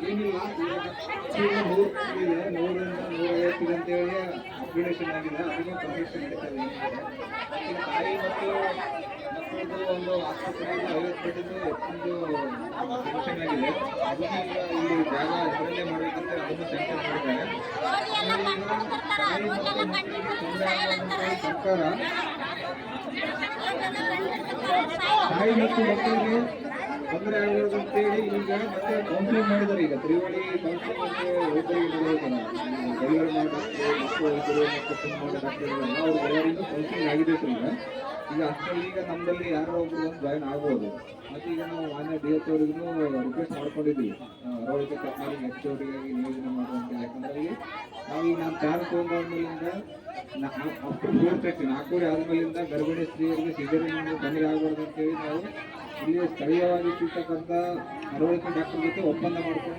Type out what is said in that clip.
ಏನಿಲ್ಲ ಈಗ 100 ಇದೆ 100ರಿಂದ 150 ಅಂತೇಳಿ ಅಪ್ಗ್ರೇಡೇಷನ್ ಆಗಿದೆ. ಅದನ್ನು ಕನ್ಸ್ಟ್ರಕ್ಷನ್ ನಡೀತಾ ಇದೆ. ಈಗ ತಾಯಿ ಮತ್ತು ಮಕ್ಕಳದ್ದು ಒಂದು ಆಸ್ಪತ್ರೆಯಲ್ಲಿ 50 ಬೆಡ್ಡಿಂದು ಹೆಚ್ಚಿಂದು ಕನ್ಸ್ಟ್ರಕ್ಷನ್ ಆಗಿದೆ. ಅದನ್ನು ಈಗ ಇಲ್ಲಿ ಜಾಗ ಇದರಲ್ಲೇ ಮಾಡಬೇಕಂತ ಅದನ್ನು ಸ್ಯಾಂಕ್ಷನ್ ಮಾಡಿದ್ದಾರೆ. ತಾಯಿ ಮತ್ತು ಮಕ್ಕಳಿಗೆ ತೊಂದರೆ ಆಗದಂತೆ ಸರ್ಕಾರ ತಾಯಿ ಮತ್ತು ಮಕ್ಕಳಿಗೆ ತೊಂದರೆ ಆಗಬಾರ್ದು ಅಂತೇಳಿ ಈಗ ಮತ್ತೆ ಕೌನ್ಸಿಲಿಂಗ್ ಮಾಡಿದ್ದಾರೆ. ಈಗ ತ್ರಿವಳಿ ಕೌನ್ಸಿಲಿಂಗ್ ಅಂತ ವೈದ್ಯರಿಗೆ ಡೆಲಿವರಿ ಮಾಡೋ ಡಾಕ್ಟರ್ ಮತ್ತು ವೈದ್ಯರು ಮತ್ತು ತುಂಬ ಡಾಕ್ಟರ್ಗಳೆಲ್ಲ ಅವ್ರಿಗೆಲ್ಲರಿಗೂ ಕೌನ್ಸಿಲಿಂಗ್ ಆಗಿದೆ ಸರ್. ಈಗ ಅಷ್ಟರಲ್ಲಿ ಈಗ ನಮ್ಮಲ್ಲಿ ಯಾರೋ ಒಬ್ರು ಒಂದು ಜಾಯಿನ್ ಆಗ್ಬೋದು. ಮತ್ತು ಈಗ ನಾವು ಮಾನ್ಯ ಡಿ ಎಚ್ ಅವರಿಗೂ ರಿಕ್ವೆಸ್ಟ್ ಮಾಡ್ಕೊಂಡಿದ್ದೀವಿ ಅರವಳಿಕೆ ಕರ್ನಾಟಕ ನೆಕ್ಸ್ಟ್ ಅವರಿಗಾಗಿ ನಿಯೋಜನೆ ಮಾಡುವಂತ. ಯಾಕಂದ್ರೆ ಇಲ್ಲಿ ನಾವೀಗ ನಾನು ಚಾರ್ಜ್ ತೊಗೊಂಡಾದ್ಮೇಲಿಂದ ಅಷ್ಟು 4:30 ಆದ್ಮೇಲಿಂದ ಗರ್ಭಿಣಿ ಸ್ತ್ರೀಯರಿಗೆ ಸಿಜರಿನ್ ತೊಂದರೆ ಆಗಬಾರ್ದು ಅಂತೇಳಿ ನಾವು ಇಲ್ಲಿ ಸ್ಥಳೀಯವಾಗಿ ಸಿಗ್ತಕ್ಕಂಥ ಅರವಳಿಕೆ ಡಾಕ್ಟರ್ ಜೊತೆ ಒಪ್ಪಂದ ಮಾಡ್ಕೊಂಡು